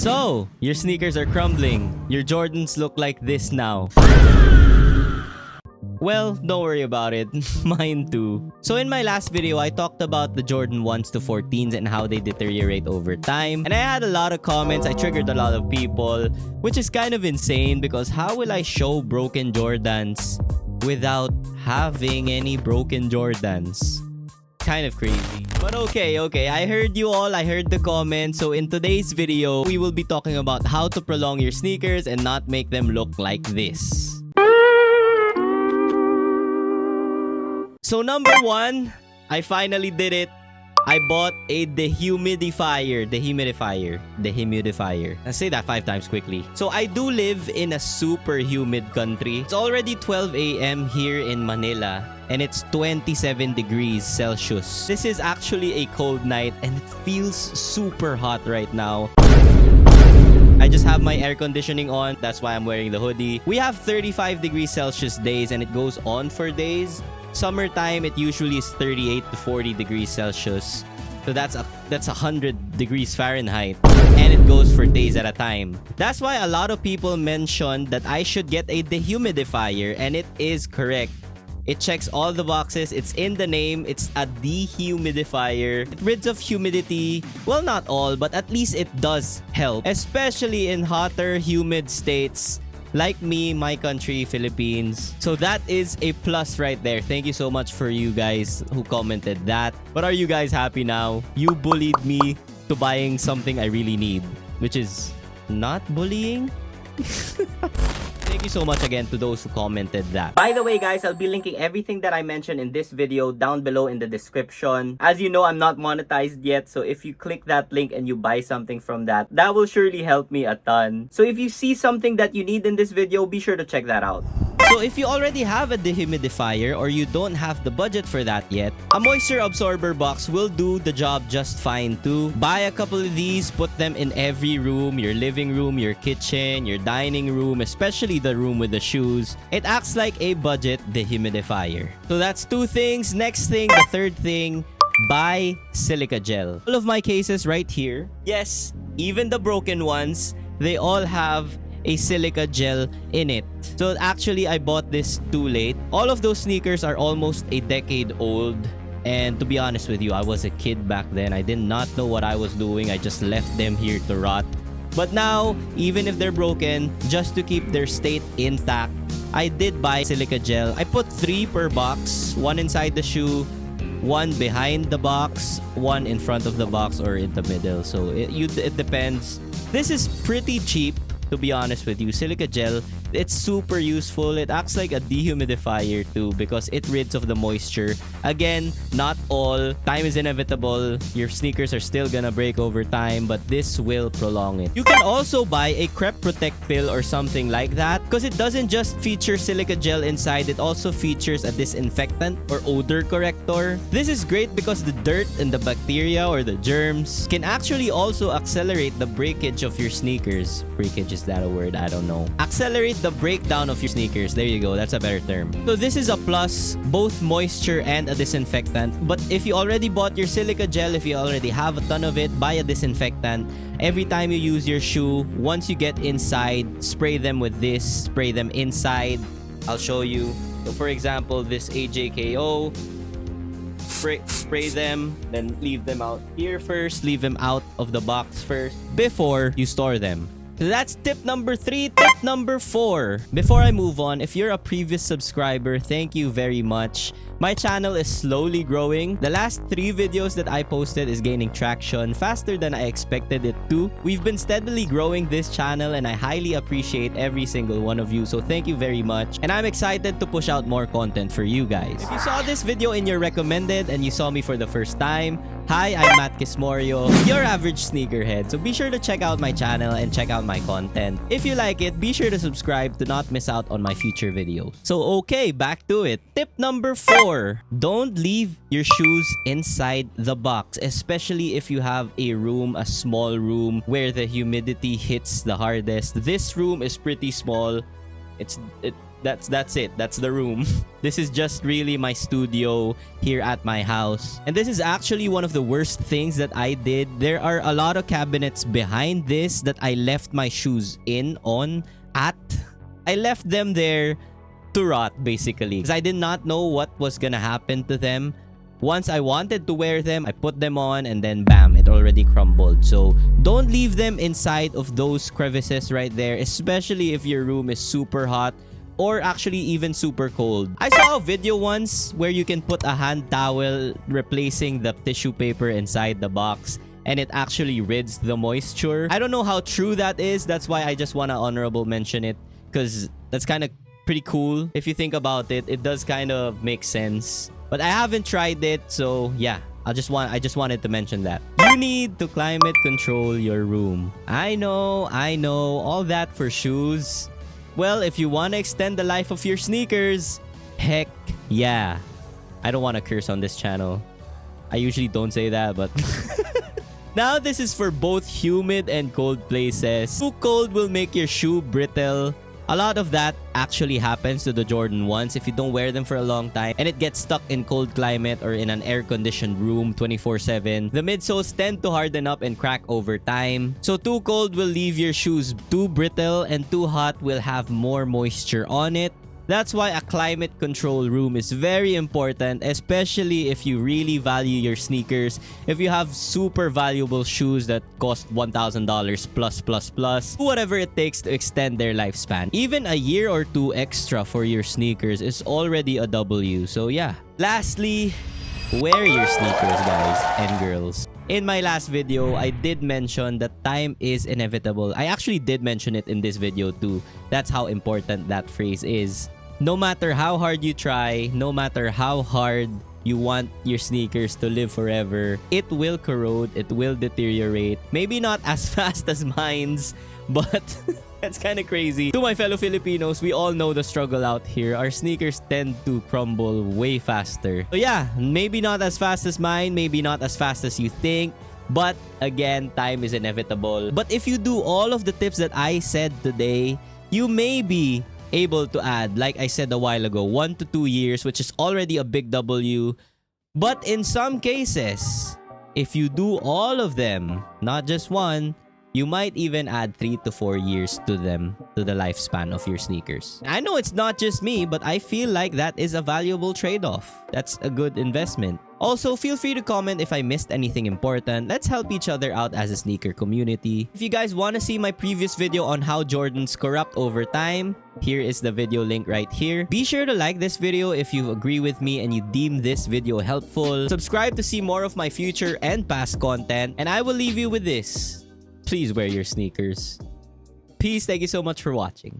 So, your sneakers are crumbling. Your Jordans look like this now. Well, don't worry about it. Mine too. So in my last video, I talked about the Jordan 1s to 14s and how they deteriorate over time. And I had a lot of comments. I triggered a lot of people, which is kind of insane because how will I show broken Jordans without having any broken Jordans? Kind of crazy. But okay. I heard you all. I heard the comments. So in today's video, we will be talking about how to prolong your sneakers and not make them look like this. So number one, I finally did it. I bought a dehumidifier. I say that 5 times quickly. So I do live in a super humid country. It's already 12 a.m. here in Manila and it's 27 degrees Celsius. This is actually a cold night and it feels super hot right now. I just have my air conditioning on. That's why I'm wearing the hoodie. We have 35 degrees Celsius days and it goes on for days. Summertime, it usually is 38 to 40 degrees Celsius. So that's 100 degrees Fahrenheit. And it goes for days at a time. That's why a lot of people mentioned that I should get a dehumidifier. And it is correct. It checks all the boxes. It's in the name. It's a dehumidifier. It rids of humidity. Well, not all, but at least it does help. Especially in hotter, humid states. Like me, my country, Philippines. So that is a plus right there. Thank you so much for you guys who commented that. But are you guys happy now? You bullied me to buying something I really need, which is not bullying. Thank you so much again to those who commented that. By the way, guys, I'll be linking everything that I mentioned in this video down below in the description. As you know, I'm not monetized yet, so if you click that link and you buy something from that, that will surely help me a ton. So if you see something that you need in this video, be sure to check that out. So if you already have a dehumidifier or you don't have the budget for that yet, a moisture absorber box will do the job just fine too. Buy a couple of these, put them in every room, your living room, your kitchen, your dining room, especially the room with the shoes. It acts like a budget dehumidifier. So that's 2 things. Next thing, the third thing, buy Silica Gel. All of my cases right here, yes, even the broken ones, they all have a silica gel in it. So actually, I bought this too late. All of those sneakers are almost a decade old. And to be honest with you, I was a kid back then. I did not know what I was doing. I just left them here to rot. But now, even if they're broken, just to keep their state intact, I did buy silica gel. I put 3 per box. 1 inside the shoe, 1 behind the box, 1 in front of the box or in the middle. So it depends. This is pretty cheap. To be honest with you, silica gel, it's super useful. It acts like a dehumidifier too because it rids of the moisture. Again, not all. Time is inevitable. Your sneakers are still gonna break over time, but this will prolong it. You can also buy a Crep Protect pill or something like that because it doesn't just feature silica gel inside. It also features a disinfectant or odor corrector. This is great because the dirt and the bacteria or the germs can actually also accelerate the breakage of your sneakers. Breakage, is that a word? I don't know. Accelerate the breakdown of your sneakers. There you go. That's a better term. So this is a plus, both moisture and a disinfectant. But if you already bought your silica gel, if you already have a ton of it, buy a disinfectant. Every time you use your shoe, once you get inside, spray them with this. Spray them inside. I'll show you. So for example, this AJKO. Spray them, then leave them out here first. Leave them out of the box first before you store them. So that's tip number 3. Tip number 4. Before I move on, if you're a previous subscriber, thank you very much. My channel is slowly growing. The last 3 videos that I posted is gaining traction faster than I expected it to. We've been steadily growing this channel and I highly appreciate every single one of you. So thank you very much. And I'm excited to push out more content for you guys. If you saw this video in your recommended and you saw me for the first time, hi, I'm Quismorio, your average sneakerhead. So be sure to check out my channel and check out my content. If you like it, be sure to subscribe to not miss out on my future videos. So okay, back to it. Tip number 4. Don't leave your shoes inside the box, especially if you have a room, a small room where the humidity hits the hardest. This room is pretty small. That's it. That's the room. This is just really my studio here at my house. And this is actually one of the worst things that I did. There are a lot of cabinets behind this that I left my shoes I left them there to rot, basically, because I did not know what was gonna happen to them. Once I wanted to wear them, I put them on and then bam, it already crumbled. So don't leave them inside of those crevices right there, especially if your room is super hot or actually even super cold. I saw a video once where you can put a hand towel replacing the tissue paper inside the box and it actually rids the moisture. I don't know how true that is. That's why I just want to honorable mention it, because that's kind of pretty cool. If you think about it, it does kind of make sense. But I haven't tried it, so yeah. I just wanted to mention that. You need to climate control your room. I know, all that for shoes. Well, if you want to extend the life of your sneakers, heck yeah. I don't want to curse on this channel. I usually don't say that, but... Now this is for both humid and cold places. Too cold will make your shoe brittle. A lot of that actually happens to the Jordan 1s if you don't wear them for a long time and it gets stuck in cold climate or in an air-conditioned room 24/7. The midsoles tend to harden up and crack over time. So too cold will leave your shoes too brittle and too hot will have more moisture on it. That's why a climate control room is very important, especially if you really value your sneakers. If you have super valuable shoes that cost $1,000 plus, whatever it takes to extend their lifespan. Even a year or two extra for your sneakers is already a W. So yeah. Lastly, wear your sneakers, guys and girls. In my last video, I did mention that time is inevitable. I actually did mention it in this video too. That's how important that phrase is. No matter how hard you try, no matter how hard you want your sneakers to live forever, it will corrode, it will deteriorate. Maybe not as fast as mine's, but that's kind of crazy. To my fellow Filipinos, we all know the struggle out here. Our sneakers tend to crumble way faster. So yeah, maybe not as fast as mine, maybe not as fast as you think. But again, time is inevitable. But if you do all of the tips that I said today, you may be able to add, like I said a while ago, 1 to 2 years, which is already a big W. But in some cases, if you do all of them, not just one, you might even add 3 to 4 years to them, to the lifespan of your sneakers. I know it's not just me, but I feel like that is a valuable trade-off. That's a good investment. Also, feel free to comment if I missed anything important. Let's help each other out as a sneaker community. If you guys want to see my previous video on how Jordans corrupt over time, here is the video link right here. Be sure to like this video if you agree with me and you deem this video helpful. Subscribe to see more of my future and past content. And I will leave you with this. Please wear your sneakers. Peace. Thank you so much for watching.